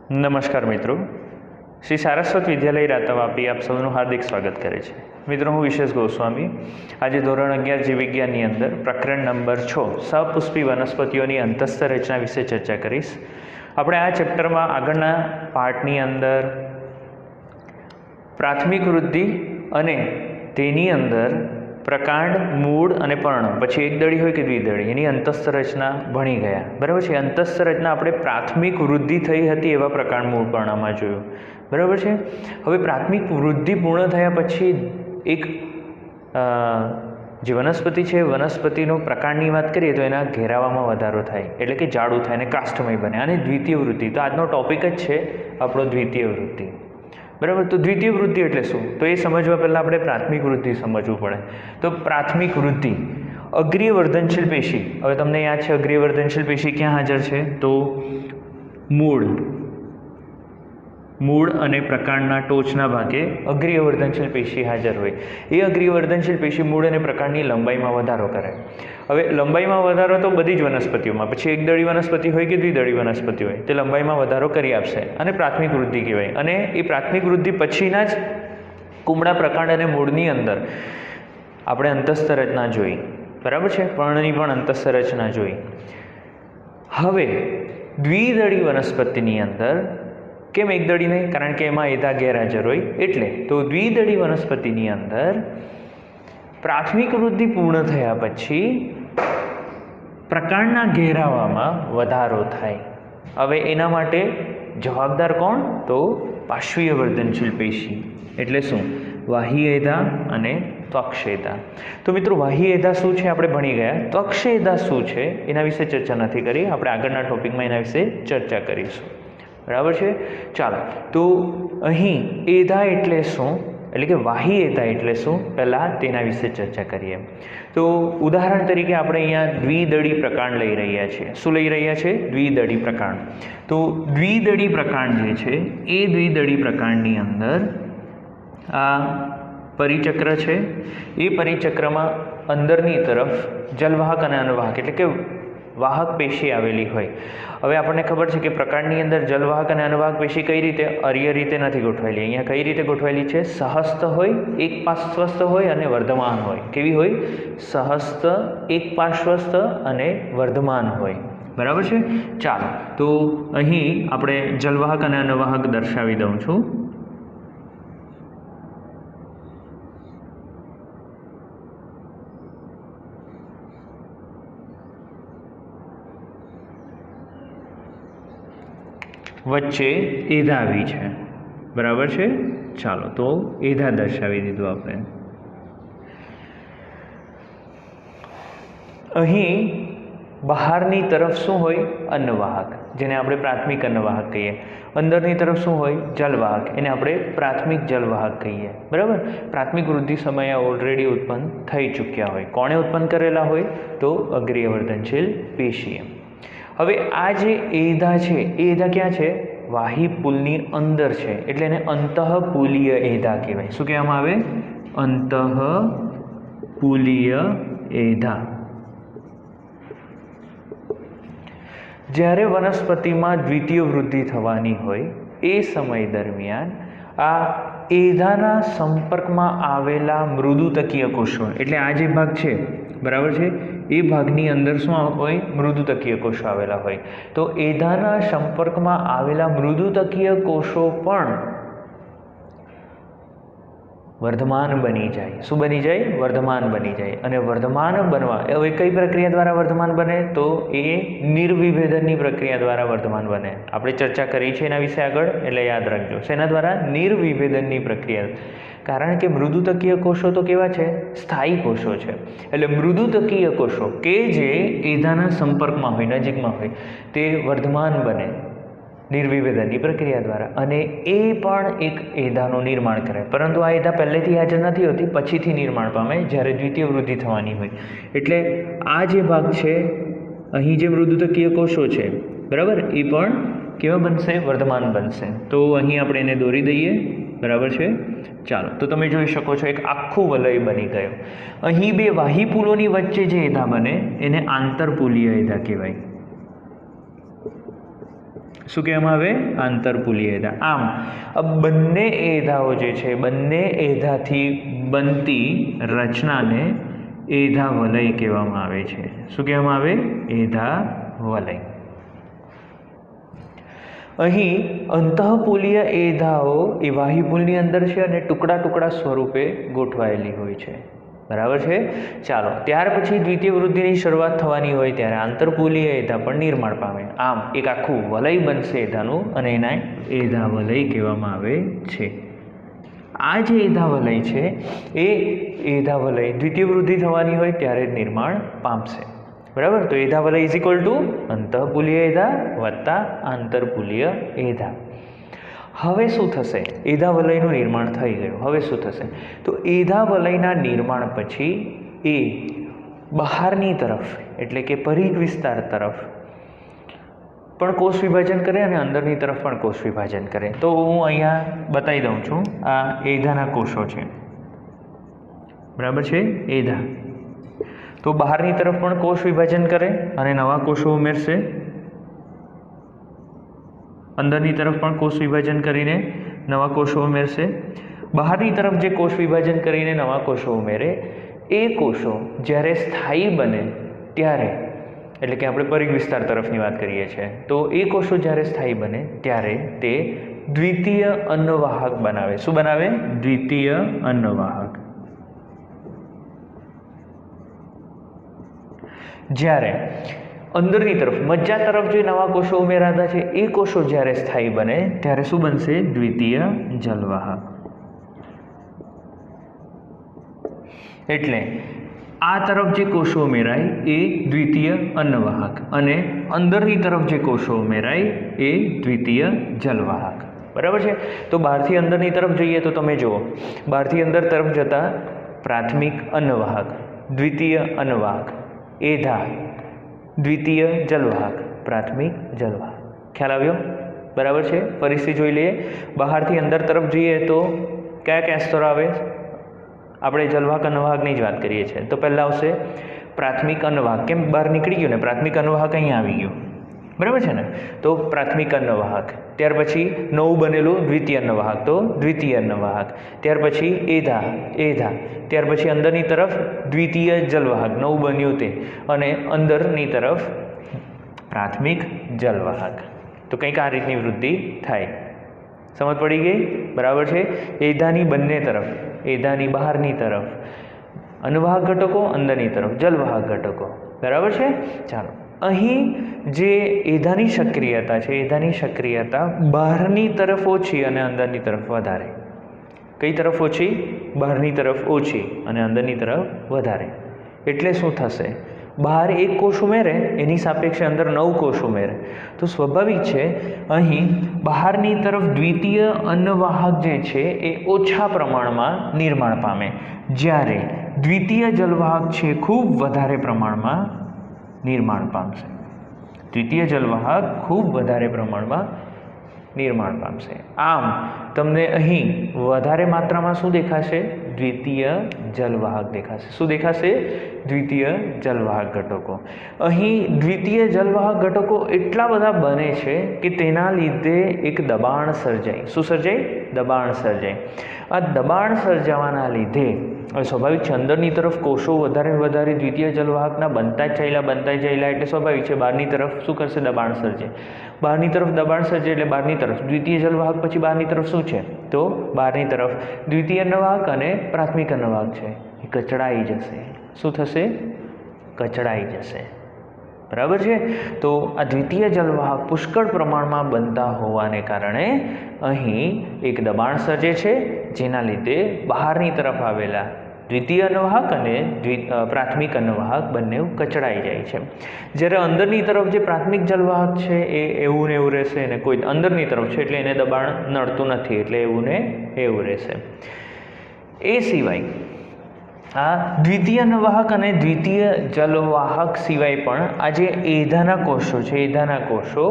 નમસ્કાર મિત્રો, શ્રી સારસ્વત વિદ્યાલય રાતાવાપી આપ સૌનું હાર્દિક સ્વાગત કરે છે. મિત્રો, હું વિશેષ ગોસ્વામી આજે ધોરણ 11 જીવ વિજ્ઞાનની અંદર પ્રકરણ નંબર 6 સપુષ્પી વનસ્પતિઓની અંતસ્થ રચના વિશે ચર્ચા કરીશ. આપણે આ ચેપ્ટરમાં આગળના પાર્ટની અંદર પ્રાથમિક વૃદ્ધિ અને તેની અંદર પ્રકાંડ, મૂળ અને પર્ણ, પછી એકદળી હોય કે દ્વિદળી, એની અંતસ્થ રચના ભણી ગયા. બરાબર છે. અંતસ્થ રચના આપણે પ્રાથમિક વૃદ્ધિ થઈ હતી એવા પ્રકાંડ, મૂળ, પર્ણમાં જોયું. બરાબર છે. હવે પ્રાથમિક વૃદ્ધિ પૂર્ણ થયા પછી એક જે વનસ્પતિ છે, વનસ્પતિનો પ્રકાંડની વાત કરીએ તો એના ઘેરાવામાં વધારો થાય, એટલે કે જાડું થાય અને કાષ્ઠમય બને. અને દ્વિતીય વૃદ્ધિ, તો આજનો ટોપિક જ છે આપણો દ્વિતીય વૃદ્ધિ. બરાબર. તો દ્વિતીય વૃદ્ધિ એટલે શું? તો એ સમજવા પહેલાં આપણે પ્રાથમિક વૃદ્ધિ સમજવું પડે. તો પ્રાથમિક વૃદ્ધિ, અગ્રીય વર્ધનશીલ પેશી. હવે તમને યાદ છે અગ્રીય વર્ધનશીલ પેશી ક્યાં હાજર છે? તો મૂળ અને પ્રકાંડના ટોચના ભાગે અગ્રીય વર્ધનશીલ પેશી હાજર હોય. એ અગ્રીય વર્ધનશીલ પેશી મૂળ અને પ્રકાંડની લંબાઈમાં વધારો કરે. હવે લંબાઈમાં વધારો તો બધી જ વનસ્પતિઓમાં, પછી એકદળી વનસ્પતિ હોય કે દ્વિદળી વનસ્પતિ હોય, તે લંબાઈમાં વધારો કરી આપશે અને પ્રાથમિક વૃદ્ધિ કહેવાય. અને એ પ્રાથમિક વૃદ્ધિ પછીના જ કુમળા, પ્રકાંડ અને મૂળની અંદર આપણે અંતસ્થ રચના જોઈ. બરાબર છે. પર્ણની પણ અંતસ્થ રચના જોઈ. હવે દ્વિદળી વનસ્પતિની અંદર કેમ એકદળી નહીં? કારણ કે એમાં એધા ગેરહાજર હોય એટલે. તો દ્વિદળી વનસ્પતિની અંદર પ્રાથમિક વૃદ્ધિ પૂર્ણ થયા પછી પ્રકાંડના ઘેરાવામાં વધારો થાય. હવે એના માટે જવાબદાર કોણ? તો પાર્શ્વીય વર્ધનશીલ પેશી. એટલે શું? વાહ્ય અને ત્વક્ષેધા. તો મિત્રો, વાહ્ય એધા શું છે આપણે ભણી ગયા. ત્વક્ષેધા શું છે એના વિશે ચર્ચા નથી કરી. આપણે આગળના ટોપિકમાં એના વિશે ચર્ચા કરીશું. બરાબર છે. ચાલો, તો અહીં એધા એટલે શું, એટલે કે વાહી એધા એટલે શું, પહેલાં તેના વિશે ચર્ચા કરીએ. તો ઉદાહરણ તરીકે આપણે અહીંયા દ્વિદળી પ્રકાંડ લઈ રહ્યા છીએ. શું લઈ રહ્યા છે? દ્વિદળી પ્રકાંડ. તો દ્વિદળી પ્રકાંડ જે છે એ દ્વિદળી પ્રકાંડની અંદર આ પરિચક્ર છે. એ પરિચક્રમાં અંદરની તરફ જલવાહક અને અનુવાહક એટલે કે વાહક પેશી આવેલી હોય. હવે આપણને ખબર છે કે પ્રકાંડની અંદર જલવાહક અને અનુવાહક પેશી કઈ રીતે? અર્ય રીતે નથી ગોઠવાયેલી. અહીંયા કઈ રીતે ગોઠવાયેલી છે? સહસ્ત હોય, એક પાર્શ્વસ્થ હોય અને વર્ધમાન હોય. કેવી હોય? સહસ્ત, એક પાર્શ્વસ્થ અને વર્ધમાન હોય. બરાબર છે. ચાલો, તો અહીં આપણે જલવાહક અને અનુવાહક દર્શાવી દઉં છું. વચ્ચે એધા આવી છે. બરાબર છે. ચાલો, તો એધા દર્શાવી દીધું આપણે. અહીં બહારની તરફ શું હોય? અન્નવાહક, જેને આપણે પ્રાથમિક અન્નવાહક કહીએ. અંદરની તરફ શું હોય? જલવાહક, એને આપણે પ્રાથમિક જલવાહક કહીએ. બરાબર. પ્રાથમિક વૃદ્ધિ સમયે ઓલરેડી ઉત્પન્ન થઈ ચૂક્યા હોય. કોણે ઉત્પન્ન કરેલા હોય? તો અગ્રીય વર્ધનશીલ પેશીએ. હવે આ જે એધા છે એ એધા ક્યાં છે? વાહી પુલની અંદર છે, એટલે એને અંતઃપુલીય એધા કહેવાય. શું કહેવામાં આવે? અંતઃપુલીય એધા. જ્યારે વનસ્પતિમાં દ્વિતીય વૃદ્ધિ થવાની હોય એ સમય દરમિયાન આ એધાના સંપર્કમાં આવેલા મૃદુતકીય કોષો, એટલે આ જે ભાગ છે, બરાબર છે, એ ભાગની અંદર શું હોય? મૃદુતકીય કોષો આવેલા હોય. તો એધાના સંપર્કમાં આવેલા મૃદુતકીય કોષો પણ વર્ધમાન બની જાય. શું બની જાય? વર્ધમાન બની જાય. અને વર્ધમાન બનવા, હવે કઈ પ્રક્રિયા દ્વારા વર્ધમાન બને? તો એ નિર્વિભેદનની પ્રક્રિયા દ્વારા વર્ધમાન બને. આપણે ચર્ચા કરી છે એના વિશે આગળ, એટલે યાદ રાખજો. શેના દ્વારા? નિર્વિભેદનની પ્રક્રિયા. કારણ કે મૃદુતકીય કોષો તો કેવા છે? સ્થાયી કોષો છે. એટલે મૃદુતકીય કોષો કે જે એધાના સંપર્કમાં હોય, નજીકમાં હોય, તે વર્ધમાન બને નિર્વિભેદનની પ્રક્રિયા દ્વારા. અને એ પણ એક એધાનું નિર્માણ કરે. પરંતુ આ એધા પહેલેથી હાજર નથી હોતી, પછીથી નિર્માણ પામે જ્યારે દ્વિતીય વૃદ્ધિ થવાની હોય. એટલે આ જે ભાગ છે, અહીં જે મૃદુતકીય કોષો છે, બરાબર, એ પણ કેવા બનશે? વર્ધમાન બનશે. તો અહીં આપણે એને દોરી દઈએ. બરાબર છે. ચાલો, તો તમે જોઈ શકો છો એક આખું વલય બની ગયું. અહીં બે વાહી પુલોની વચ્ચે જે એધા બને એને આંતરપુલીય એધા કહેવાય. શું કહેવામાં આવે? આંતરપૂલીય એધા. આમ આ બંને એધાઓ જે છે, બંને એધાથી બનતી રચનાને એધા વલય કહેવામાં આવે છે. શું કહેવામાં આવે? એધા વલય. અહીં અંતઃપૂલીય એધાઓ એ વાહિપૂલની અંદર છે અને ટુકડા ટુકડા સ્વરૂપે ગોઠવાયેલી હોય છે. બરાબર છે. ચાલો, ત્યાર પછી દ્વિતીય વૃદ્ધિની શરૂઆત થવાની હોય ત્યારે આંતરપૂલીય એધા પણ નિર્માણ પામે. આમ એક આખું વલય બનશે એધાનું અને એને એધા વલય કહેવામાં આવે છે. આ જે એધા વલય છે એ એધા વલય દ્વિતીય વૃદ્ધિ થવાની હોય ત્યારે જ નિર્માણ પામશે. બરાબર. તો એધા વલય ઇઝ ઇક્વલ ટુ અંતઃપૂલીય એધા વત્તા આંતરપૂલીય એધા. હવે શું થશે? એધા વલયનું નિર્માણ થઈ ગયું. હવે શું થશે? તો એધા વલયના નિર્માણ પછી એ બહારની તરફ એટલે કે પરિઘ વિસ્તાર તરફ પણ કોષ વિભાજન કરે અને અંદરની તરફ પણ કોષ વિભાજન કરે. તો હું અહીંયા બતાવી દઉં છું. આ એધાના કોષો છે. બરાબર છે? એધા. તો બહારની તરફ પણ કોષ વિભાજન કરે અને નવા કોષો ઉમેરશે. અંદરની તરફ પણ કોષ વિભાજન કરીને નવા કોષો ઉમેરશે. બહારની તરફ જે કોષ વિભાજન કરીને નવા કોષો ઉમેરે એ કોષો જ્યારે સ્થાયી બને ત્યારે, એટલે કે આપણે પરિઘ વિસ્તાર તરફની વાત કરીએ છીએ, તો એ કોષો જ્યારે સ્થાયી બને ત્યારે તે દ્વિતીય અન્નવાહક બનાવે. શું બનાવે? દ્વિતીય અન્નવાહક. જ્યારે અંદરની તરફ મજ્જા તરફ જે નવા કોષો ઉમેરાતા છે એ કોષો જ્યારે સ્થાયી બને ત્યારે શું બનશે? દ્વિતીય જલવાહક. એટલે આ તરફ જે કોષો ઉમેરાય એ દ્વિતીય અન્નવાહક અને અંદરની તરફ જે કોષો ઉમેરાય એ દ્વિતીય જલવાહક. બરાબર છે? તો બહારથી અંદરની તરફ જઈએ તો તમે જુઓ, બહારથી અંદર તરફ જતા પ્રાથમિક અન્નવાહક, દ્વિતીય અન્નવાહક, એધા, દ્વિતીય જલવાહક, પ્રાથમિક જલવાહક. ખ્યાલ આવ્યો? બરાબર છે? ફરીથી જોઈ લઈએ. બહારથી અંદર તરફ જઈએ તો કયા કયા સ્તરો આવે? આપણે જલવાહક અન્નવાહકની જ વાત કરીએ છીએ. તો પહેલાં આવશે પ્રાથમિક અન્નવાહક. કેમ? બહાર નીકળી ગયું ને, પ્રાથમિક અન્નવાહક અહીંયા આવી ગયું. બરાબર છે ને? તો પ્રાથમિક અન્નવાહક. ત્યાર પછી નવું બનેલું દ્વિતીય અન્નવાહક, તો દ્વિતીય અન્નવાહક. ત્યાર પછી એધા, એધા. ત્યાર પછી અંદરની તરફ દ્વિતીય જલવાહક, નવું બન્યું તે, અને અંદરની તરફ પ્રાથમિક જલવાહક. તો કંઈક આ રીતની વૃદ્ધિ થાય. સમજ પડી ગઈ? બરાબર છે? એધાની બંને તરફ, એધાની બહારની તરફ અન્નવાહક ઘટકો, અંદરની તરફ જલવાહક ઘટકો. બરાબર છે? ચાલો, અહીં જે એધાની સક્રિયતા છે, એધાની સક્રિયતા બહારની તરફ ઓછી અને અંદરની તરફ વધારે. કઈ તરફ ઓછી? બહારની તરફ ઓછી અને અંદરની તરફ વધારે. એટલે શું થશે? બહાર એક કોષ ઉમેરે એની સાપેક્ષે અંદર 9 કોષ ઉમેરે તો સ્વાભાવિક છે અહીં બહારની તરફ દ્વિતીય અન્નવાહક જે છે એ ઓછા પ્રમાણમાં નિર્માણ પામે, જ્યારે દ્વિતીય જલવાહક છે ખૂબ વધારે પ્રમાણમાં નિર્માણ પામશે. દ્વિતીય જલવાહક ખૂબ વધારે પ્રમાણમાં નિર્માણ પામશે. આમ તમને અહીં વધારે માત્રામાં શું દેખાશે? દ્વિતીય જલવાહક દેખાશે. શું દેખાશે? દ્વિતીય જલવાહક ઘટકો. અહીં દ્વિતીય જલવાહક ઘટકો એટલા બધા બને છે કે તેના લીધે એક દબાણ સર્જાય. શું સર્જાય? દબાણ સર્જાય. આ દબાણ સર્જાવાના લીધે હવે સ્વાભાવિક છે અંદરની તરફ કોષો વધારે વધારે દ્વિતીય જલવાહકના બનતા જ ચાલ્યા એટલે સ્વાભાવિક છે બહારની તરફ શું કરશે? દબાણ સર્જે. બહારની તરફ દબાણ સર્જે એટલે બહારની તરફ દ્વિતીય જલવાહક પછી બહારની તરફ શું છે? તો બહારની તરફ દ્વિતીય અન્નવાહક અને પ્રાથમિક અન્નવાહક છે એ કચડાઈ જશે. શું થશે? કચડાઈ જશે. બરાબર છે? તો આ દ્વિતીય જલવાહક પુષ્કળ પ્રમાણમાં બનતા હોવાને કારણે અહીં એક દબાણ સર્જે છે, જેના લીધે બહારની તરફ આવેલા દ્વિતીય અન્નવાહક અને પ્રાથમિક અન્નવાહક બંને કચડાઈ જાય છે. જ્યારે અંદરની તરફ જે પ્રાથમિક જલવાહક છે એ એવું ને એવું રહેશે અને કોઈ અંદરની તરફ છે એટલે એને દબાણ નડતું નથી એટલે એવું ને એવું રહેશે. એ સિવાય આ દ્વિતીય અન્નવાહક અને દ્વિતીય જલવાહક સિવાય પણ આ જે એધાના કોષો છે, એધાના કોષો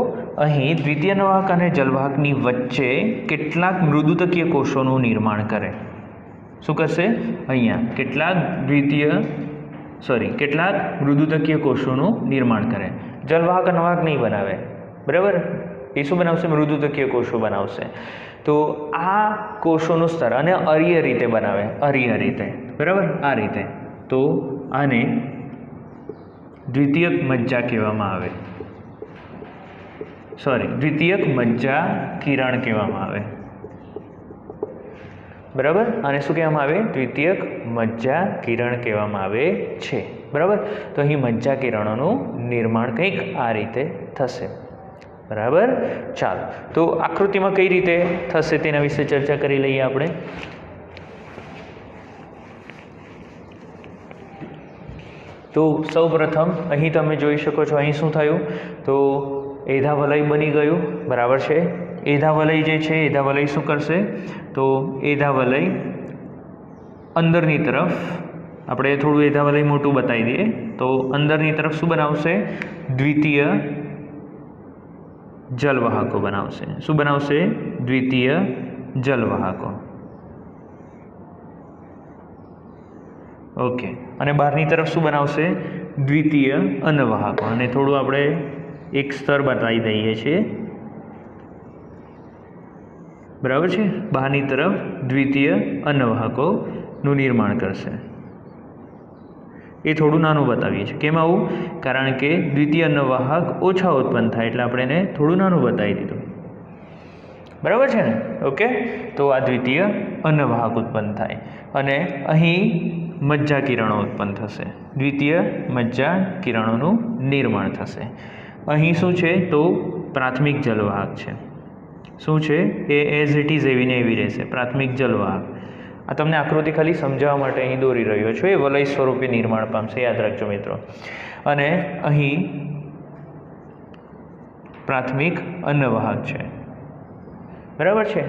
અહીં દ્વિતીય અન્નવાહક અને જલવાહકની વચ્ચે કેટલાક મૃદુતકીય કોષોનું નિર્માણ કરે. શું કરશે? અહીંયા કેટલાક મૃદુતકીય કોષોનું નિર્માણ કરે. જલવાહક અન્નવાહક નહીં બનાવે. બરાબર? એ શું બનાવશે? મૃદુતકીય કોષો બનાવશે. તો આ કોષોનું સ્તર અને અરીય રીતે બનાવે, અરીય રીતે, બરાબર, આ રીતે. તો આને દ્વિતીયક મજ્જા કહેવામાં આવે, દ્વિતીયક મજ્જા કિરણ કહેવામાં આવે, બરાબર. આને શું કહેવામાં આવે? દ્વિતીયક મજ્જા કિરણ કહેવામાં આવે છે, બરાબર. તો અહીં મજ્જા કિરણોનું નિર્માણ કંઈક આ રીતે થશે, બરાબર. ચાલો, તો આકૃતિમાં કઈ રીતે થશે તેના વિશે ચર્ચા કરી લઈએ આપણે. તો સૌપ્રથમ અહીં તમે જોઈ શકો છો, અહીં શું થયું? તો એધાવલય બની ગયું, બરાબર છે. એધાવલય જે છે, એધાવલય શું કરશે? તો એધાવલય અંદરની તરફ, આપણે થોડું એધાવલય મોટું બતાવી દઈએ, તો અંદરની તરફ શું બનાવશે? દ્વિતીય જલવાહકો બનાવશે. શું બનાવશે? દ્વિતીય જલવાહકો. ઓકે. અને બહારની તરફ શું બનાવશે? દ્વિતીય અન્નવાહકો. અને થોડું આપણે એક સ્તર બતાવી દઈએ છીએ, બરાબર છે. બહારની તરફ દ્વિતીય અન્નવાહકોનું નિર્માણ કરશે. એ થોડું નાનું બતાવીએ છીએ. કેમ આવું? કારણ કે દ્વિતીય અન્નવાહક ઓછા ઉત્પન્ન થાય, એટલે આપણે એને થોડું નાનું બતાવી દીધું, બરાબર છે ને? ઓકે. તો આ દ્વિતીય અન્નવાહક ઉત્પન્ન થાય અને અહીં મજ્જા કિરણો ઉત્પન્ન થશે. દ્વિતીય મજ્જા કિરણોનું નિર્માણ થશે. અહીં શું છે? તો પ્રાથમિક જલવાહક છે. શું છે? એ એઝ ઇટ ઇઝ એવી ને એવી રહેશે, પ્રાથમિક જલવાહક. આ તમને આકૃતિ ખાલી સમજાવવા માટે અહીં દોરી રહ્યો છું. એ વલય સ્વરૂપે નિર્માણ પામશે, યાદ રાખજો મિત્રો. અને અહીં પ્રાથમિક અન્નવાહક છે, બરાબર છે.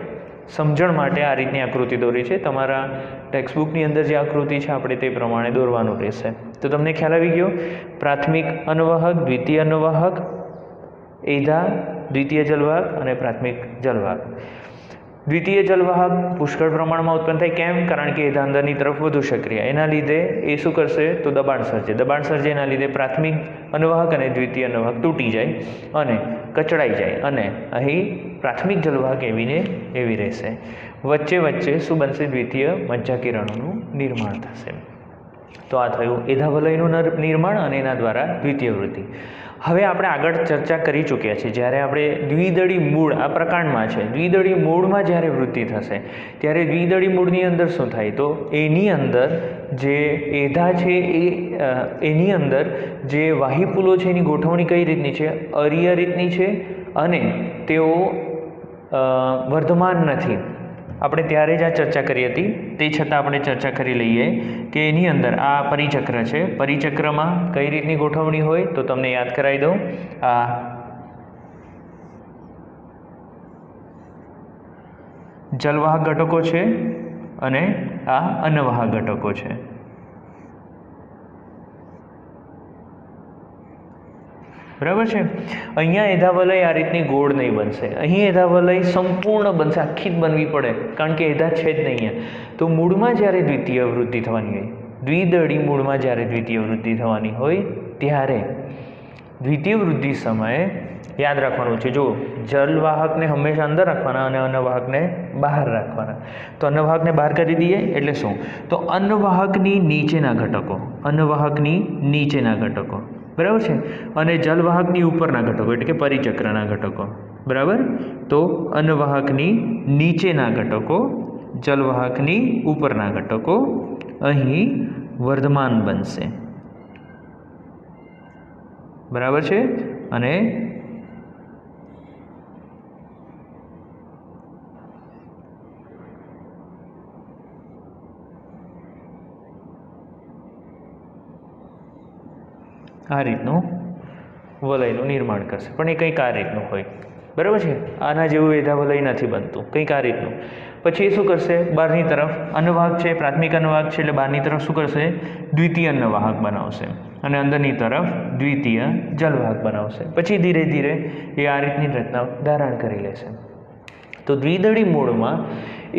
સમજણ માટે આ રીતની આકૃતિ દોરી છે. તમારા ટેક્સ્ટબુકની અંદર જે આકૃતિ છે આપણે તે પ્રમાણે દોરવાનું રહેશે. તો તમને ખ્યાલ આવી ગયો? પ્રાથમિક અન્નવાહક, દ્વિતીય અન્નવાહક, એધા દ્વિતીય જલવાહક અને પ્રાથમિક જલવાહક. દ્વિતીય જલવાહક પુષ્કળ પ્રમાણમાં ઉત્પન્ન થાય. કેમ? કારણ કે એધા અંદરની તરફ વધુ સક્રિય, એના લીધે એ શું કરશે? તો દબાણ સર્જે. દબાણ સર્જે એના લીધે પ્રાથમિક અન્નવાહક અને દ્વિતીય અન્નવાહક તૂટી જાય અને કચડાઈ જાય, અને અહીં પ્રાથમિક જલવાહક એવીને એવી રહેશે. વચ્ચે વચ્ચે શું બનશે? દ્વિતીય મજ્જા કિરણોનું નિર્માણ થશે. તો આ થયું એધાવલયનું નિર્માણ અને એના દ્વારા દ્વિતીય વૃદ્ધિ. હવે આપણે આગળ ચર્ચા કરી ચૂક્યા છીએ. જ્યારે આપણે દ્વિદળી મૂળ આ પ્રકાંડમાં છે, દ્વિદળી મૂળમાં જ્યારે વૃદ્ધિ થશે ત્યારે દ્વિદળી મૂળની અંદર શું થાય? તો એની અંદર જે એધા છે એની અંદર જે વાહિપુલો છે એની ગોઠવણી કઈ રીતની છે? અરીય રીતની છે, અને તેઓ વર્ધમાન નથી. આપણે ત્યારે જ આ ચર્ચા કરી હતી, તે છતાં આપણે ચર્ચા કરી લઈએ કે એની અંદર આ પરિચક્ર છે. પરિચક્રમાં કઈ રીતની ગોઠવણી હોય? તો તમને યાદ કરાવી દઉં. આ જલવાહક ઘટકો છે અને આ અન્નવાહક ઘટકો છે, બરાબર છે. અહીંયા એધાવલય આ રીતની ગોળ નહીં બનશે. અહીં એધાવલય સંપૂર્ણ બનશે, આખી જ બનવી પડે, કારણ કે એધા છે જ નહીં અહીંયા. તો મૂળમાં જ્યારે દ્વિતીય વૃદ્ધિ થવાની હોય, દ્વિદળી મૂળમાં જ્યારે દ્વિતીય વૃદ્ધિ થવાની હોય ત્યારે દ્વિતીય વૃદ્ધિ સમયે યાદ રાખવાનું છે. જો જલવાહકને હંમેશા અંદર રાખવાના અને અન્નવાહકને બહાર રાખવાના. તો અન્નવાહકને બહાર કરી દઈએ એટલે શું? તો અન્નવાહકની નીચેના ઘટકો, અન્નવાહકની નીચેના ઘટકો, બરાબર છે, અને જલવાહકની ઉપરના ઘટકો એટલે કે પરિચક્રના ઘટકો, બરાબર. તો અન્નવાહકની નીચેના ઘટકો, જલવાહકની ઉપરના ઘટકો અહીં વર્ધમાન બનશે, બરાબર છે. અને આ રીતનું વલયનું નિર્માણ કરશે. પણ એ કંઈક આ રીતનું હોય, બરાબર છે. આના જેવું એધાવલય નથી બનતું, કંઈક આ રીતનું. પછી એ શું કરશે? બહારની તરફ અન્નવાહક છે, પ્રાથમિક અન્નવાહક છે, એટલે બહારની તરફ શું કરશે? દ્વિતીય અન્નવાહક બનાવશે, અને અંદરની તરફ દ્વિતીય જલવાહક બનાવશે. પછી ધીરે ધીરે એ આ રીતની રચના ધારણ કરી લેશે. તો દ્વિદળી મૂળમાં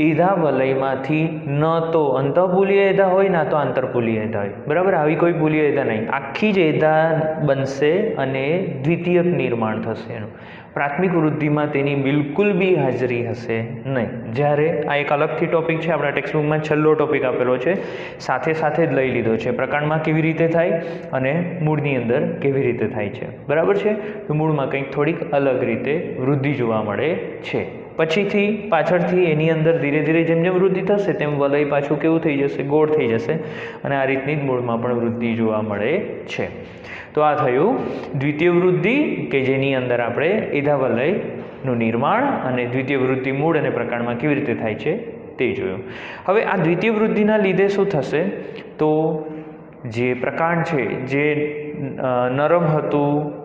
એધાવલયમાંથી ન તો અંતઃપૂલીય એધા હોય, ના તો આંતરપૂલીય એધા હોય, બરાબર. આવી કોઈ પૂલીય એધા નહીં, આખી જ એધા બનશે અને દ્વિતીયક નિર્માણ થશે એનું. પ્રાથમિક વૃદ્ધિમાં તેની બિલકુલ બી હાજરી હશે નહીં. જ્યારે આ એક અલગથી ટોપિક છે, આપણા ટેક્સ્ટબુકમાં છેલ્લો ટોપિક આપેલો છે, સાથે સાથે જ લઈ લીધો છે. પ્રકાંડમાં કેવી રીતે થાય અને મૂળની અંદર કેવી રીતે થાય છે, બરાબર છે. તો મૂળમાં કંઈક થોડીક અલગ રીતે વૃદ્ધિ જોવા મળે છે. પછીથી પાછળથી એની અંદર ધીરે ધીરે જેમ જેમ વૃદ્ધિ થશે તેમ વલય પાછું કેવું થઈ જશે, ગોળ થઈ જશે, અને આ રીતની જ મૂળમાં પણ વૃદ્ધિ જોવા મળે છે. તો આ થયું દ્વિતીય વૃદ્ધિ, કે જેની અંદર આપણે એધાવલયનું નિર્માણ અને દ્વિતીય વૃદ્ધિ મૂળ અને પ્રકાંડમાં કેવી રીતે થાય છે તે જોયું. હવે આ દ્વિતીય વૃદ્ધિના લીધે શું થશે, તો જે પ્રકાંડ છે જે નરમ હતું,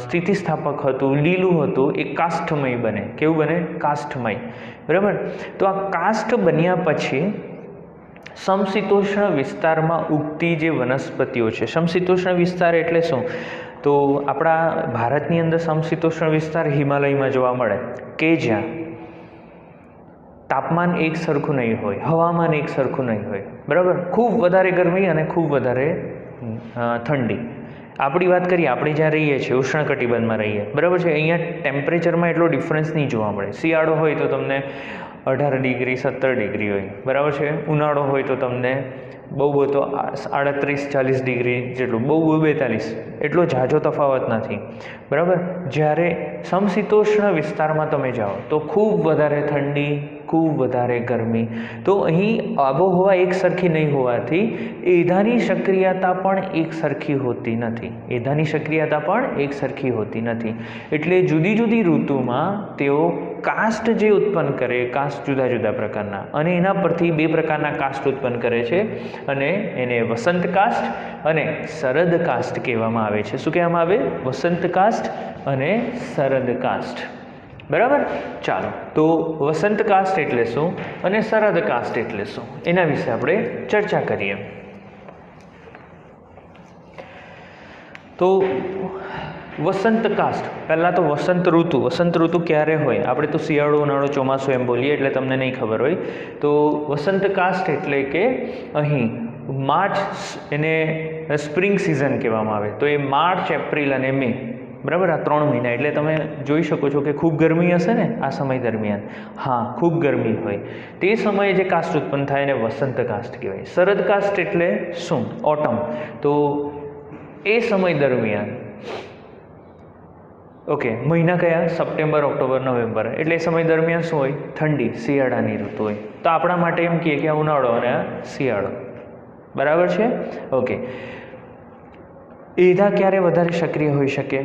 સ્થિતિસ્થાપક હતું, લીલું હતું, એ કાષ્ઠમય બને. કેવું બને? કાષ્ઠમય. બરાબર. તો આ કાષ્ઠ બન્યા પછી સમશીતોષ્ણ વિસ્તારમાં ઉગતી જે વનસ્પતિઓ છે, સમશીતોષ્ણ વિસ્તાર એટલે શું, તો આપણા ભારતની અંદર સમશીતોષ્ણ વિસ્તાર હિમાલયમાં જોવા મળે, કે જ્યાં તાપમાન એક સરખું નહીં હોય, હવામાન એક સરખું નહીં હોય. બરાબર. ખૂબ વધારે ગરમી અને ખૂબ વધારે ઠંડી. આપણી વાત કરીએ, આપણે જ્યાં રહીએ છીએ ઉષ્ણકટિબંધમાં રહીએ, બરાબર છે. અહીંયા ટેમ્પરેચરમાં એટલો ડિફરન્સ નહીં જોવા મળે. શિયાળો હોય તો તમને 18 ડિગ્રી 17 ડિગ્રી હોય, બરાબર છે. ઉનાળો હોય તો તમને બહુ તો 38-40 ડિગ્રી જેટલું, બહુ 42, એટલો ઝાઝો તફાવત નથી, બરાબર. જ્યારે સમશીતોષ્ણ વિસ્તારમાં તમે જાઓ તો ખૂબ વધારે ઠંડી, ખૂબ વધારે ગરમી. તો અહીં આબોહવા એક સરખી નહીં હોવાથી એધાની સક્રિયતા પણ એક સરખી હોતી નથી. એધાની સક્રિયતા પણ એક સરખી હોતી નથી. એટલે જુદી જુદી ઋતુમાં તેઓ કાષ્ઠ જે ઉત્પન્ન કરે, કાષ્ઠ જુદા જુદા પ્રકારના, અને એના પરથી બે પ્રકારના કાષ્ઠ ઉત્પન્ન કરે છે, અને એને વસંત કાષ્ઠ અને શરદ કાષ્ઠ કહેવામાં આવે છે. શું કહેવામાં આવે? વસંત કાષ્ઠ અને શરદ કાષ્ઠ. બરાબર. ચાલો, તો વસંત કાષ્ઠ એટલે શું અને શરદ કાષ્ઠ એટલે શું, એના વિશે આપણે ચર્ચા કરીએ. તો વસંત કાષ્ઠ, પહેલાં તો વસંત ઋતુ. વસંત ઋતુ ક્યારે હોય? આપણે તો શિયાળો, ઉનાળો, ચોમાસું એમ બોલીએ, એટલે તમને નહીં ખબર હોય. તો વસંત કાષ્ઠ એટલે કે અહીં માર્ચ, એને સ્પ્રિંગ સિઝન કહેવામાં આવે. તો એ માર્ચ, એપ્રિલ અને મે, બરાબર, આ 3 મહિના. એટલે તમે જોઈ શકો છો કે ખૂબ ગરમી હશે ને આ સમય દરમિયાન. હા, ખૂબ ગરમી હોય તે સમયે જે કાષ્ઠ ઉત્પન્ન થાય એને વસંત કાષ્ઠ કહેવાય. શરદ કાષ્ઠ એટલે શું? ઓટમ. તો એ સમય દરમિયાન, ઓકે, મહિના કયા? September, October, November. એટલે એ સમય દરમિયાન શું હોય? ઠંડી, શિયાળાની ઋતુ હોય. તો આપણા માટે એમ કહીએ કે આ ઉનાળો અને આ શિયાળો, બરાબર છે. ઓકે. એધા ક્યારે વધારે સક્રિય હોઈ શકે?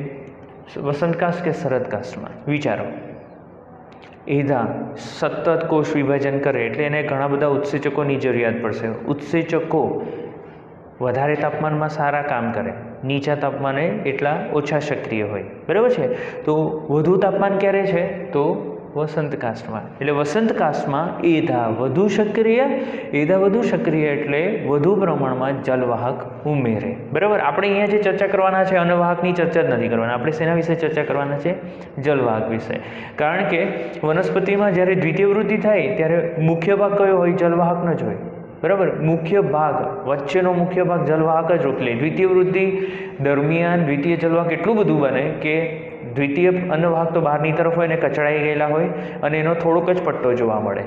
વસંત કાષ્ઠ કે શરદ કાષ્ઠમાં? વિચારો. એધા સતત કોષ વિભાજન કરે એટલે એને ઘણા બધા ઉત્સેચકોની જરૂરિયાત પડશે. ઉત્સેચકો વધારે તાપમાનમાં સારા કામ કરે, નીચા તાપમાને એટલા ઓછા સક્રિય હોય, બરાબર છે. તો વધુ તાપમાન ક્યારે છે? તો વસંત કાષ્ઠમાં. એટલે વસંત કાષ્ઠમાં એધા વધુ સક્રિય. એધા વધુ સક્રિય એટલે વધુ પ્રમાણમાં જલવાહક ઉમેરે, બરાબર. આપણે અહીંયા જે ચર્ચા કરવાના છે અનવાહકની ચર્ચા જ નથી કરવાના. આપણે શેના વિશે ચર્ચા કરવાના છે? જલવાહક વિશે. કારણ કે વનસ્પતિમાં જ્યારે દ્વિતીય વૃદ્ધિ થાય ત્યારે મુખ્ય ભાગ કયો હોય? જલવાહકનો જ હોય, બરાબર. મુખ્ય ભાગ, વચ્ચેનો મુખ્ય ભાગ જલવાહક જ રોકી લે. દ્વિતીય વૃદ્ધિ દરમિયાન દ્વિતીય જલવાહક એટલું બધું બને કે દ્વિતીય અન્નવાહક તો બહારની તરફ હોય ને કચડાઈ ગયેલા હોય, અને એનો થોડોક જ પટ્ટો જોવા મળે,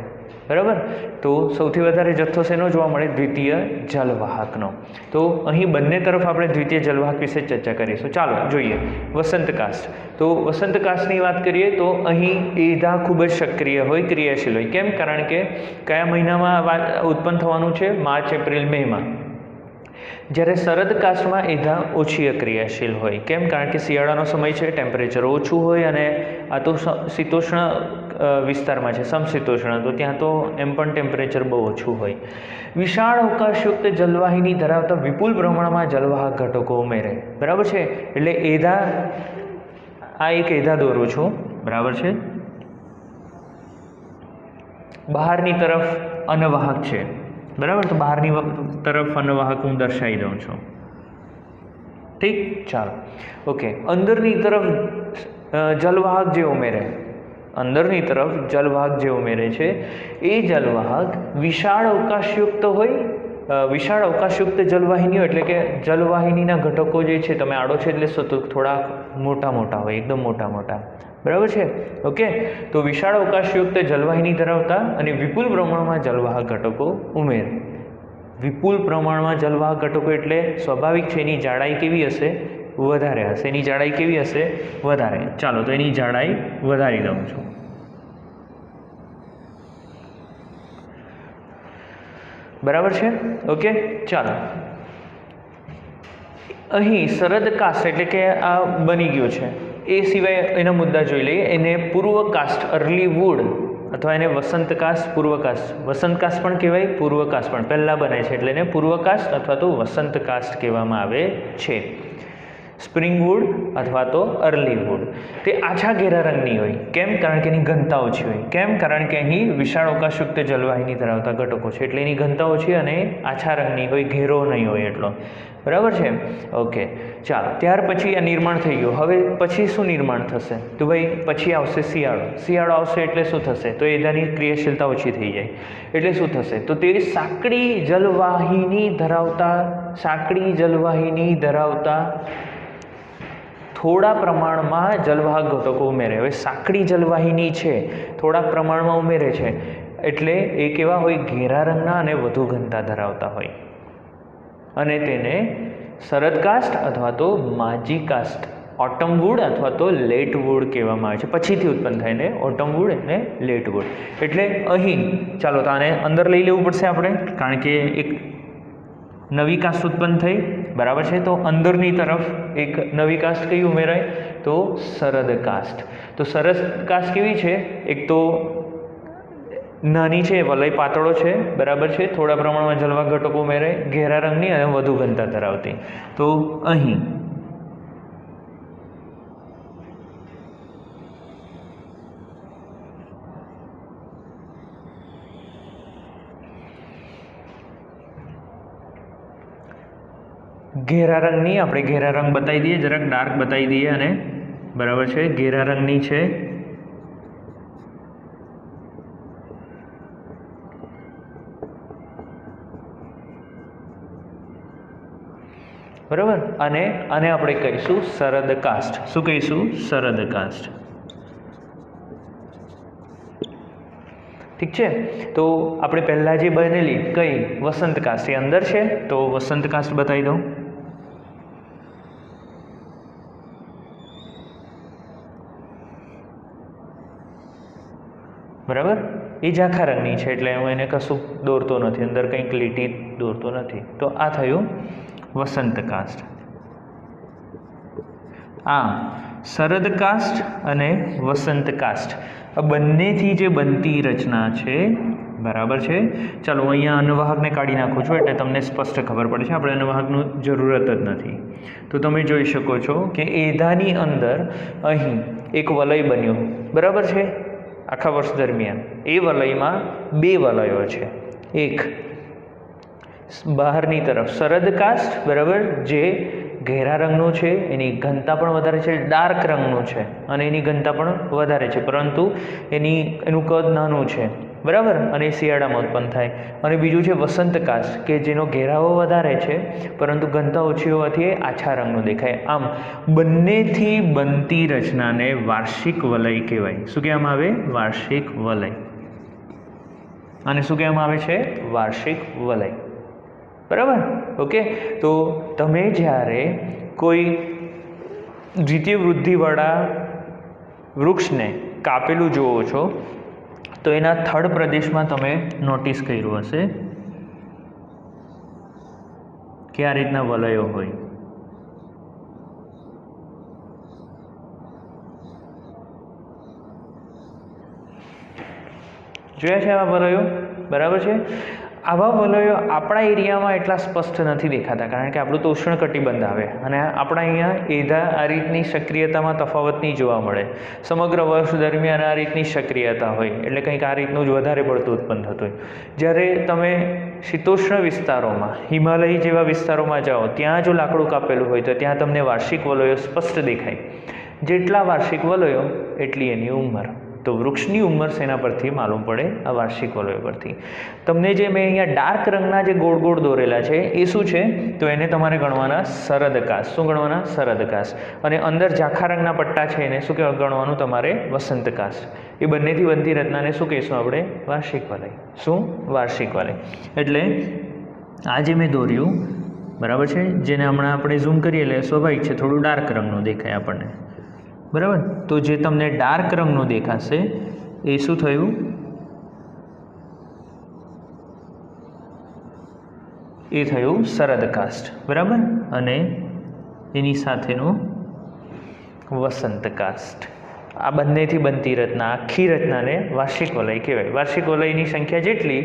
બરાબર. તો સૌથી વધારે જથ્થો શેનો જોવા મળે? દ્વિતીય જલવાહકનો. તો અહીં બંને તરફ આપણે દ્વિતીય જલવાહક વિશે ચર્ચા કરીશું. ચાલો જોઈએ વસંત કાષ્ઠ. તો વસંત કાષ્ઠની વાત કરીએ તો અહીં એધા ખૂબ જ સક્રિય હોય, ક્રિયાશીલ હોય. કેમ? કારણ કે કયા મહિનામાં ઉત્પન્ન થવાનું છે? માર્ચ, એપ્રિલ, મેમાં. જ્યારે શરદ કાષ્ઠમાં એધા ઓછી ક્રિયાશીલ હોય. કેમ? કારણ કે શિયાળાનો સમય છે, ટેમ્પરેચર ઓછું હોય, અને આ તો શીતોષ્ણ વિસ્તારમાં છે, સમશીતોષ્ણ. તો ત્યાં તો એમ પણ ટેમ્પરેચર બહુ ઓછું હોય. વિશાળ અવકાશયુક્ત જલવાહિની ધરાવતા વિપુલ પ્રમાણમાં જલવાહક ઘટકો ઉમેરે, બરાબર છે. એટલે એધા, આ એક એધા દોરું છું, બરાબર છે. બહારની તરફ અનવાહક છે, બરાબર. તો બહારની તરફ અનવાહક હું દર્શાવી દઉં છું, ઠીક. ચાલો, ઓકે. અંદરની તરફ જલવાહક જે ઉમેરે, અંદરની તરફ જલવાહક જે ઉમેરે છે એ જલવાહક વિશાળ અવકાશયુક્ત હોય, વિશાળ અવકાશયુક્ત જલવાહિનીઓ એટલે કે જલવાહિનીના ઘટકો જે છે તમે આડો છે એટલે સતત થોડા મોટા મોટા હોય, એકદમ મોટા મોટા, બરાબર છે. ઓકે, તો વિશાળ અવકાશયુક્ત જલવાહિની ધરાવતા અને વિપુલ પ્રમાણમાં જલવાહક ઘટકો ઉમેર. વિપુલ પ્રમાણમાં જલવાહક ઘટકો એટલે સ્વાભાવિક છે એની જાડાઈ કેવી હશે? વધારે હશે. એની જાડાઈ કેવી હશે? વધારે. ચાલો તો એની જાડાઈ વધારી દઉં છું. બરાબર છે. ઓકે, ચાલો અહીં સરહદ કાસ્ટ એટલે કે આ બની ગયું છે, એ સિવાય એના મુદ્દા જોઈ લઈએ. એને પૂર્વ કાસ્ટ અર્લી વુડ અથવા એને વસંત કાસ્ટ, પૂર્વ કાસ્ટ, વસંત કાસ્ટ પણ કહેવાય, પૂર્વ કાસ્ટ પણ, પહેલાં બને છે એટલે એને પૂર્વ કાસ્ટ અથવા તો વસંત કાસ્ટ કહેવામાં આવે છે. સ્પ્રિંગ વુડ અથવા તો અર્લી વુડ તે આછા ઘેરા રંગની હોય. કેમ? કારણ કે એની ઘનતા ઓછી હોય. કેમ? કારણ કે અહીં વિશાળ અવકાશયુક્ત જલવાહિની ધરાવતા ઘટકો છે એટલે એની ઘનતા ઓછી અને આછા રંગની હોય, ઘેરો નહીં હોય એટલો. બરાબર છે. ઓકે, ચાલો ત્યાર પછી આ નિર્માણ થઈ ગયું. હવે પછી શું નિર્માણ થશે? તો ભાઈ પછી આવશે શિયાળો. શિયાળો આવશે એટલે શું થશે? તો એની ક્રિયાશીલતા ઓછી થઈ જાય એટલે શું થશે? તો તે સાંકડી જલવાહિની ધરાવતા થોડા પ્રમાણમાં જલવાહક ઘટકો ઉમેરે. હવે સાંકડી જલવાહિની છે, થોડા પ્રમાણમાં ઉમેરે છે એટલે એ કેવા હોય? ઘેરા રંગના અને વધુ ઘનતા ધરાવતા હોય. અને તેને શરદ કાસ્ટ અથવા તો માજી કાસ્ટ, ઓટમ વુડ અથવા તો લેટ વુડ કહેવામાં આવે છે. પછીથી ઉત્પન્ન થાય ને ઓટમ વુડ અને લેટ વુડ. એટલે અહીં ચાલો તો આને અંદર લઈ લેવું પડશે આપણે, કારણ કે એક નવી કાસ્ટ ઉત્પન્ન થઈ. બરાબર છે. તો અંદરની તરફ એક નવી કાસ્ટ કઈ ઉમેરાય? તો શરદ કાસ્ટ. તો શરદ કાસ્ટ કેવી છે? એક તો નાની છે, વલય પાતળો છે, બરાબર છે, થોડા પ્રમાણમાં જલવાહક ઘટકો ઉમેરાય, ઘેરા રંગની અને વધુ ઘનતા ધરાવતી. તો અહીં ઘેરા રંગની, આપણે ઘેરા રંગ બતાવી દઈએ, જરાક ડાર્ક બતાવી દઈએ. અને બરાબર છે, ઘેરા રંગની છે. બરાબર. અને આપણે કહીશું શરદ કાસ્ટ. શું કહીશું? શરદ કાસ્ટ. ઠીક છે. તો આપણે પહેલાં જે બનેલી કઈ વસંત કાસ્ટ એ અંદર છે, તો વસંત કાસ્ટ બતાવી દઉં. બરાબર. એ ઝાંખા રંગની છે એટલે હું એને કશું દોરતો નથી, અંદર કંઈક લીટી દોરતો નથી. તો આ થયું વસંત કાસ્ટ. આ શરદ કાસ્ટ અને વસંત કાસ્ટ આ બંનેથી જે બનતી રચના છે. બરાબર છે. ચાલો અહીંયા અન્નવાહકને કાઢી નાખું છું એટલે તમને સ્પષ્ટ ખબર પડે છે. આપણે અન્નવાહકનું જરૂરત જ નથી. તો તમે જોઈ શકો છો કે એધાની અંદર અહીં એક વલય બન્યો. બરાબર છે. આખા વર્ષ દરમિયાન એ વલયમાં બે વલયો છે. એક બહારની તરફ શરદ કાસ્ટ, બરાબર, જે ઘેરા રંગનું છે, એની ઘનતા પણ વધારે છે, ડાર્ક રંગનું છે અને એની ઘનતા પણ વધારે છે, પરંતુ એનું કદ નાનું છે. બરાબર. અને શિયાળામાં ઉત્પન્ન થાય. અને બીજું છે વસંત કાસ્ટ કે જેનો ઘેરાવો વધારે છે પરંતુ ઘનતા ઓછી હોવાથી આછા રંગનું દેખાય. આમ બંનેથી બનતી રચનાને વાર્ષિક વલય કહેવાય. શું કહેવામાં આવે? વાર્ષિક વલય. અને શું કહેવામાં આવે છે? વાર્ષિક વલય. બરાબર. ઓકે. તો તમે જ્યારે કોઈ દ્વિતીય વૃદ્ધિવાળા વૃક્ષને કાપેલું જુઓ છો તો એના થડ પ્રદેશમાં તમે નોટિસ કર્યું હશે કે આ રીતના વલયો હોય. જોયા છે આવા વલયો? બરાબર છે. આવા વલયો આપણા એરિયામાં એટલા સ્પષ્ટ નથી દેખાતા કારણ કે આપણું તો ઉષ્ણકટિબંધ આવે અને આપણા અહીંયા એધા આ રીતની સક્રિયતામાં તફાવત નહીં જોવા મળે. સમગ્ર વર્ષ દરમિયાન આ રીતની સક્રિયતા હોય એટલે કંઈક આ રીતનું જ વધારે પડતું ઉત્પન્ન થતું હોય. જ્યારે તમે શીતોષ્ણ વિસ્તારોમાં, હિમાલય જેવા વિસ્તારોમાં જાઓ ત્યાં જો લાકડું કાપેલું હોય તો ત્યાં તમને વાર્ષિક વલયો સ્પષ્ટ દેખાય. જેટલા વાર્ષિક વલયો એટલી એની ઉંમર. તો વૃક્ષની ઉંમર શેના પરથી માલુમ પડે? આ વાર્ષિક વલયો પરથી. તમને જે મેં અહીંયા ડાર્ક રંગના જે ગોળ ગોળ દોરેલા છે એ શું છે? તો એને તમારે ગણવાના શરદકાશ. શું ગણવાના? શરદકાશ. અને અંદર ઝાંખા રંગના પટ્ટા છે એને શું ગણવાનું તમારે? વસંતકાશ. એ બંનેથી બનતી રચનાને શું કહીશું આપણે? વાર્ષિક વલય. શું? વાર્ષિક વલય. એટલે આ જે મેં દોર્યું બરાબર છે, જેને હમણાં આપણે ઝૂમ કરીએ એટલે સ્વાભાવિક છે થોડું ડાર્ક રંગનું દેખાય આપણને, બરાબર. તો જે તમને ડાર્ક રંગનું દેખાશે એ શું થયું? એ થયું શરદકાષ્ઠ, બરાબર. અને એની સાથેનું વસંતકાષ્ઠ. આ બંનેથી બનતી રચના, આખી રચનાને વાર્ષિક વલય કહેવાય. વાર્ષિક વલયની સંખ્યા જેટલી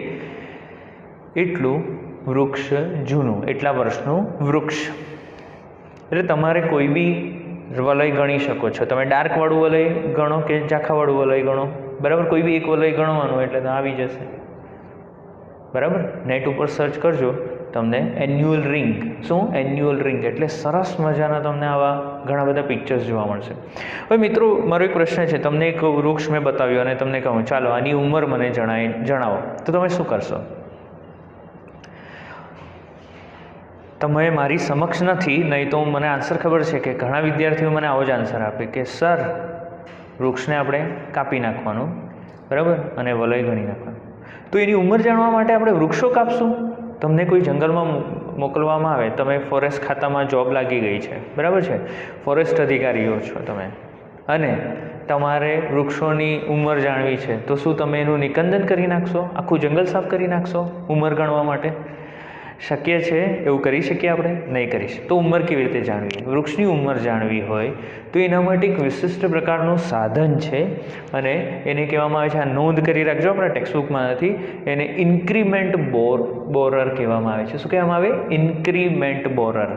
એટલું વૃક્ષ જૂનું, એટલા વર્ષનું વૃક્ષ. એટલે તમારે કોઈ બી વલય ગણી શકો છો. તમે ડાર્કવાળું વલય ગણો કે ઝાંખાવાળું વલય ગણો, બરાબર. કોઈ બી એક વલય ગણવાનું એટલે તો આવી જશે, બરાબર. નેટ ઉપર સર્ચ કરજો, તમને એન્યુઅલ રિંગ. શું? એન્યુઅલ રિંગ એટલે સરસ મજાના તમને આવા ઘણા બધા પિક્ચર્સ જોવા મળશે. હવે મિત્રો, મારો એક પ્રશ્ન છે. તમને એક વૃક્ષ મેં બતાવ્યું અને તમને કહું ચાલો આની ઉંમર મને જણાવો, તો તમે શું કરશો? તમે મારી સમક્ષ નથી, નહીં તો મને આન્સર ખબર છે કે ઘણા વિદ્યાર્થીઓ મને આવો જ આન્સર આપે કે સર વૃક્ષને આપણે કાપી નાખવાનું, બરાબર, અને વલય ગણી નાખવાનું. તો એની ઉંમર જાણવા માટે આપણે વૃક્ષો કાપશું? તમને કોઈ જંગલમાં મોકલવામાં આવે, તમે ફોરેસ્ટ ખાતામાં જોબ લાગી ગઈ છે, બરાબર છે, ફોરેસ્ટ અધિકારીઓ છો તમે, અને તમારે વૃક્ષોની ઉંમર જાણવી છે, તો શું તમે એનું નિકંદન કરી નાખશો? આખું જંગલ સાફ કરી નાખશો ઉંમર ગણવા માટે? શક્ય છે? એવું કરી શકીએ આપણે? નહીં કરી શકીએ. તો ઉંમર કેવી રીતે જાણવી? વૃક્ષની ઉંમર જાણવી હોય તો એના માટે એક વિશિષ્ટ પ્રકારનું સાધન છે અને એને કહેવામાં આવે છે, આ નોંધ કરી રાખજો, આપણા ટેક્સ્ટબુકમાં નથી, એને ઇન્ક્રીમેન્ટ બોરર કહેવામાં આવે છે. શું કહેવામાં આવે? ઇન્ક્રીમેન્ટ બોરર.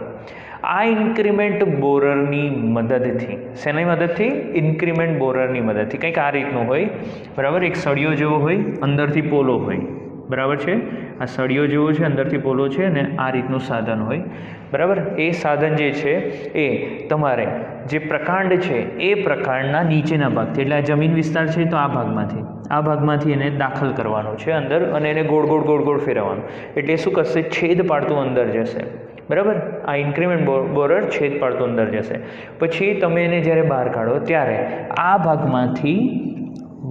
આ ઇન્ક્રીમેન્ટ બોરરની મદદથી, શેની મદદથી? ઇન્ક્રીમેન્ટ બોરરની મદદથી. કંઈક આ રીતનું હોય, બરાબર. એક સળિયો જેવો હોય, અંદરથી પોલો હોય, બરાબર છે. આ સળિયો જેવો છે, અંદરથી પોલો છે, અને આ રીતનું સાધન હોય, બરાબર. એ સાધન જે છે એ તમારે જે પ્રકાંડ છે એ પ્રકાંડના નીચેના ભાગથી, એટલે આ જમીન વિસ્તાર છે તો આ ભાગમાંથી એને દાખલ કરવાનો છે અંદર, અને એને ગોળ ગોળ ગોળ ગોળ ફેરવવાનું. એટલે શું કરશે? છેદ પાડતું અંદર જશે, બરાબર. આ ઇન્ક્રીમેન્ટ બોરર છેદ પાડતું અંદર જશે. પછી તમે એને જ્યારે બહાર કાઢો ત્યારે આ ભાગમાંથી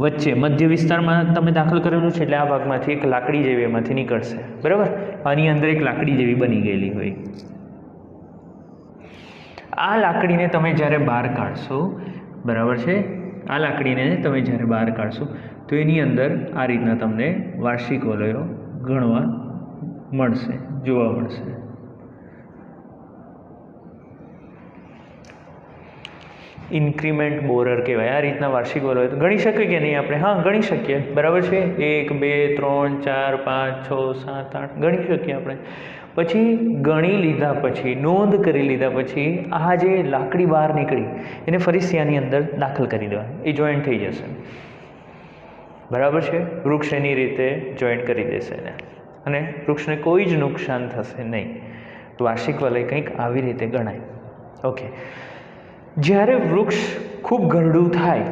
વચ્ચે મધ્ય વિસ્તારમાં તમે દાખલ કરેલું છે, એટલે આ ભાગમાંથી એક લાકડી જેવી એમાંથી નીકળશે, બરાબર. આની અંદર એક લાકડી જેવી બની ગયેલી હોય. આ લાકડીને તમે જ્યારે બહાર કાઢશો, બરાબર છે, આ લાકડીને તમે જ્યારે બહાર કાઢશો તો એની અંદર આ રીતના તમને વાર્ષિક વલયો ગણવા મળશે, જોવા મળશે. ઇન્ક્રીમેન્ટ બોરર કહેવાય. આ રીતના વાર્ષિક વલયો તો ગણી શકીએ કે નહીં આપણે? હા, ગણી શકીએ, બરાબર છે. 1 2 3 4 5 6 7 8 ગણી શકીએ આપણે. પછી ગણી લીધા પછી, નોંધ કરી લીધા પછી, આ જે લાકડી બહાર નીકળી એને ફરી આની અંદર દાખલ કરી દેવાની, એ જોઈન્ટ થઈ જશે, બરાબર છે. વૃક્ષ એની રીતે જોઈન્ટ કરી દેશે એને, અને વૃક્ષને કોઈ જ નુકસાન થશે નહીં. વાર્ષિક વલય કંઈક આવી રીતે ગણાય. ઓકે. જ્યારે વૃક્ષ ખૂબ ઘરડું થાય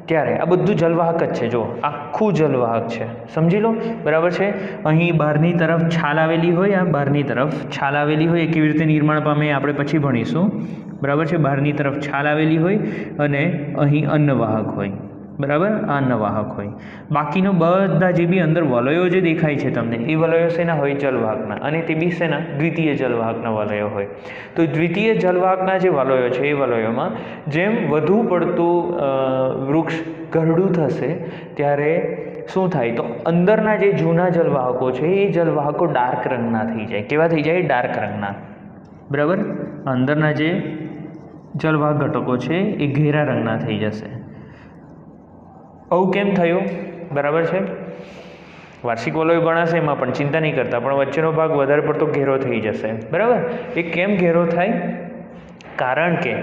ત્યારે આ બધું જલવાહક જ છે. જો આખું જલવાહક છે, સમજી લો, બરાબર છે. અહીં બહારની તરફ છાલ આવેલી હોય, આ બહારની તરફ છાલ આવેલી હોય, એ કેવી રીતે નિર્માણ પામે આપણે પછી ભણીશું, બરાબર છે. બહારની તરફ છાલ આવેલી હોય અને અહીં અન્નવાહક હોય, બરાબર. આ અન્નવાહક હોય. બાકીનો બધા જે બી અંદર વલયો જે દેખાય છે તમને, એ વલયો શેના હોય? જલવાહકના. અને તે બી શેના? દ્વિતીય જલવાહકના વલયો હોય. તો દ્વિતીય જલવાહકના જે વલયો છે એ વલયોમાં જેમ વધુ પડતું વૃક્ષ ઘરડું થશે ત્યારે શું થાય? તો અંદરના જે જૂના જલવાહકો છે એ જલવાહકો ડાર્ક રંગના થઈ જાય. કેવા થઈ જાય? ડાર્ક રંગના, બરાબર. અંદરના જે જલવાહક ઘટકો છે એ ઘેરા રંગના થઈ જશે. આવું કેમ થયું? બરાબર છે. વાર્ષિક વલયો ગણાશે એમાં પણ ચિંતા નહીં કરતા, પણ વચ્ચેનો ભાગ વધારે પડતો ઘેરો થઈ જશે, બરાબર. એ કેમ ઘેરો થાય? કારણ કે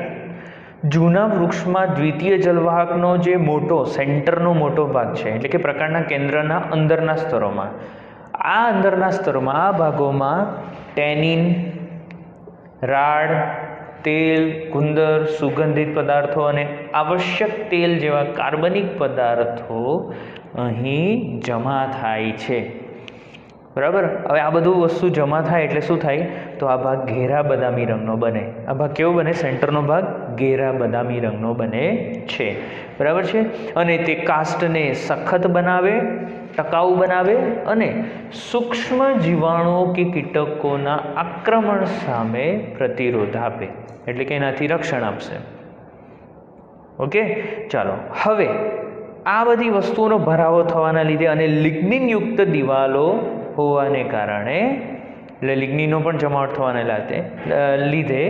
જૂના વૃક્ષમાં દ્વિતીય જલવાહકનો જે મોટો સેન્ટરનો મોટો ભાગ છે, એટલે કે પ્રકાંડના કેન્દ્રના અંદરના સ્તરોમાં, આ અંદરના સ્તરોમાં, આ ભાગોમાં ટેનિન, રાડ, તેલ, ગુંદર, સુગંધિત પદાર્થો અને આવશ્યક તેલ જેવા કાર્બનિક પદાર્થો અહીં જમા થાય છે. બરાબર. હવે આ બધું વસ્તુ જમા થાય એટલે શું થાય? તો આ ભાગ ઘેરા બદામી રંગનો બને. આ ભાગ કેવો બને? સેન્ટરનો ભાગ ઘેરા બદામી રંગનો બને છે. બરાબર છે. અને તે કાસ્ટને સખત બનાવે, ટકાઉ બનાવે અને સૂક્ષ્મ જીવાણુઓ કે કીટકોના આક્રમણ સામે પ્રતિરોધ આપે, એટલે કે એનાથી રક્ષણ આપશે. ઓકે, ચાલો. હવે આ બધી વસ્તુઓનો ભરાવો થવાના લીધે અને લિગ્નિનયુક્ત દિવાલો હોવાને કારણે, એટલે લિગ્નિનનો પણ જમાવટ થવાને લીધે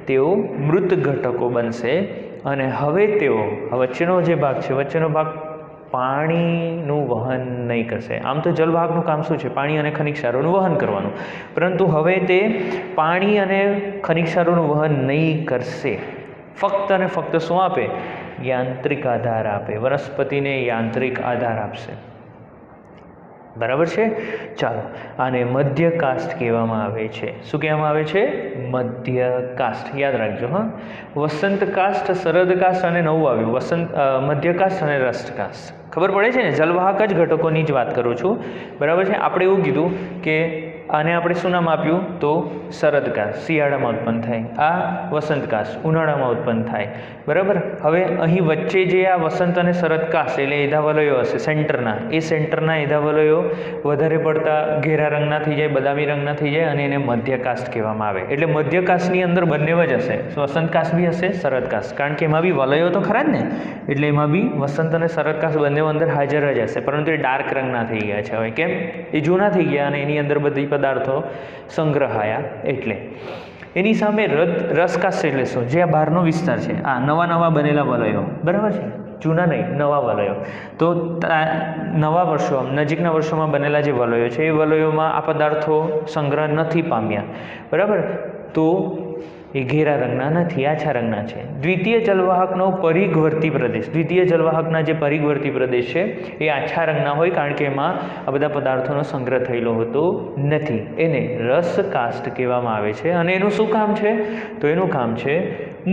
તેઓ મૃત ઘટકો બનશે. અને હવે તેઓ વચ્ચેનો જે ભાગ છે, વચ્ચેનો ભાગ પાણીનું વહન નહીં કરશે. આમ તો જલવાહકનું કામ શું છે? પાણી અને ખનિજ ક્ષારોનું વહન કરવાનું. પરંતુ હવે તે પાણી અને ખનિજ ક્ષારોનું વહન નહીં કરશે. ફક્ત અને ફક્ત શું આપે? યાંત્રિક આધાર આપે. વનસ્પતિને યાંત્રિક આધાર આપશે. બરાબર છે. ચાલો, આને મધ્ય કાસ્ટ કહેવામાં આવે છે. શું કહેવામાં આવે છે? મધ્ય કાસ્ટ. યાદ રાખજો. હા, વસંત કાસ્ટ, શરદ કાસ્ટ અને નવું આવ્યું મધ્ય કાસ્ટ અને રસ્ટ કાસ્ટ. ખબર પડે છે ને? જલવાહક જ ઘટકોની જ વાત કરું છું. બરાબર છે. આપણે એવું કીધું કે આને આપણે શું નામ આપ્યું? તો શરદ કાસ્ટ, શિયાળામાં ઉત્પન્ન થાય. આ વસંત કાસ્ટ, ઉનાળામાં ઉત્પન્ન થાય. બરાબર. હવે અહીં વચ્ચે જે આ વસંત અને શરદ કાસ્ટ એટલે એધા વલયો હશે સેન્ટરના, એ સેન્ટરના એધા વલયો વધારે પડતા ઘેરા રંગના થઈ જાય, બદામી રંગના થઈ જાય અને એને મધ્ય કાસ્ટ કહેવામાં આવે. એટલે મધ્ય કાસ્ટની અંદર બંને જ હશે. વસંત કાસ્ટ બી હશે, શરદ કાસ્ટ, કારણ કે એમાં બી વલયો તો ખરા જ ને. એટલે એમાં બી વસંત અને શરદ કાસ્ટ બંને અંદર હાજર જ હશે. પરંતુ એ ડાર્ક રંગના થઈ ગયા છે. હવે કેમ? એ જૂના થઈ ગયા અને એની અંદર બધી પદાર્થો સંગ્રહાયા. એટલે એની સામે રસકાસ્ટ એટલે શું? જે આ બહારનો વિસ્તાર છે, આ નવા બનેલા વલયો. બરાબર છે. જૂના નહીં, નવા વલયો. તો નવા વર્ષો, નજીકના વર્ષોમાં બનેલા જે વલયો છે, એ વલયોમાં આ પદાર્થો સંગ્રહ નથી પામ્યા. બરાબર. તો એ ઘેરા રંગના નથી, આછા રંગના છે. દ્વિતીય જલવાહકનો પરિઘવર્તી પ્રદેશ, દ્વિતીય જલવાહકના જે પરિઘવર્તી પ્રદેશ છે એ આછા રંગના હોય, કારણ કે એમાં આ બધા પદાર્થોનો સંગ્રહ થયેલો હોતો નથી. એને રસકાસ્ટ કહેવામાં આવે છે. અને એનું શું કામ છે? તો એનું કામ છે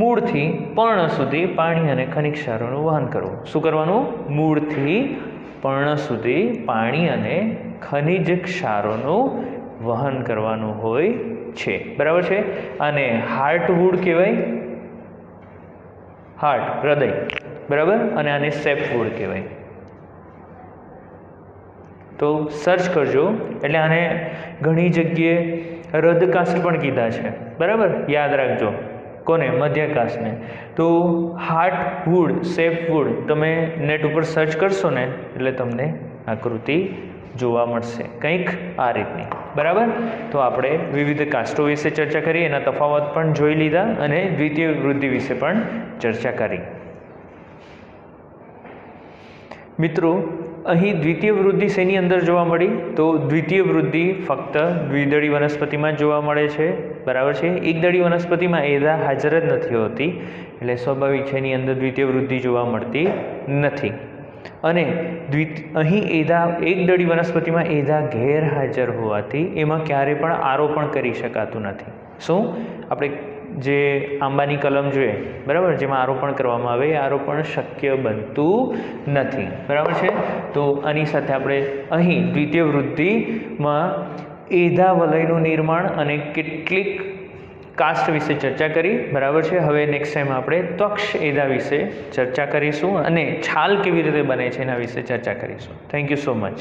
મૂળથી પર્ણ સુધી પાણી અને ખનિજ ક્ષારોનું વહન કરવું. શું કરવાનું? મૂળથી પર્ણ સુધી પાણી અને ખનિજ ક્ષારોનું વહન કરવાનું હોય છે. બરાબર છે. અને હાર્ટવુડ કહેવાય, હાર્ટ, હૃદય. બરાબર. અને આને સેપવુડ કહેવાય. તો સર્ચ કરજો. એટલે આને ઘણી જગ્યાએ રદકાસ્ટ પણ કીધા છે. બરાબર. યાદ રાખજો. કોને? મધ્યકાસ્ટને. તો હાર્ટવુડ, સેપવુડ તમે નેટ ઉપર સર્ચ કરશો ને એટલે તમને આકૃતિ જોવા મળશે કંઈક આ રીતની. બરાબર. તો આપણે વિવિધ કાસ્ટો વિશે ચર્ચા કરી, એના તફાવત પણ જોઈ લીધા અને દ્વિતીય વૃદ્ધિ વિશે પણ ચર્ચા કરી. મિત્રો, અહીં દ્વિતીય વૃદ્ધિ શેની અંદર જોવા મળી? તો દ્વિતીય વૃદ્ધિ ફક્ત દ્વિદળી વનસ્પતિમાં જ જોવા મળે છે. બરાબર છે. એકદળી વનસ્પતિમાં એધા હાજર જ નથી હોતી, એટલે સ્વાભાવિક છે એની અંદર દ્વિતીય વૃદ્ધિ જોવા મળતી નથી. અને અહીં એકદળી વનસ્પતિમાં એધા ગેરહાજર હોવાથી એમાં ક્યારે પણ આરોપણ કરી શકાતું નથી. શું? આપણે જે આંબાની કલમ જોઈએ, બરાબર, જેમાં આરોપણ કરવામાં આવે, એ આરોપણ શક્ય બનતું નથી. બરાબર છે. તો આની સાથે આપણે અહીં દ્વિતીય વૃદ્ધિમાં એધા વલયનું નિર્માણ અને કેટલીક કાસ્ટ વિશે ચર્ચા કરી. બરાબર છે. હવે નેક્સ્ટ ટાઈમ આપણે ત્વક્ષ એધા વિશે ચર્ચા કરીશું અને છાલ કેવી રીતે બને છે એના વિશે ચર્ચા કરીશું. Thank you so much.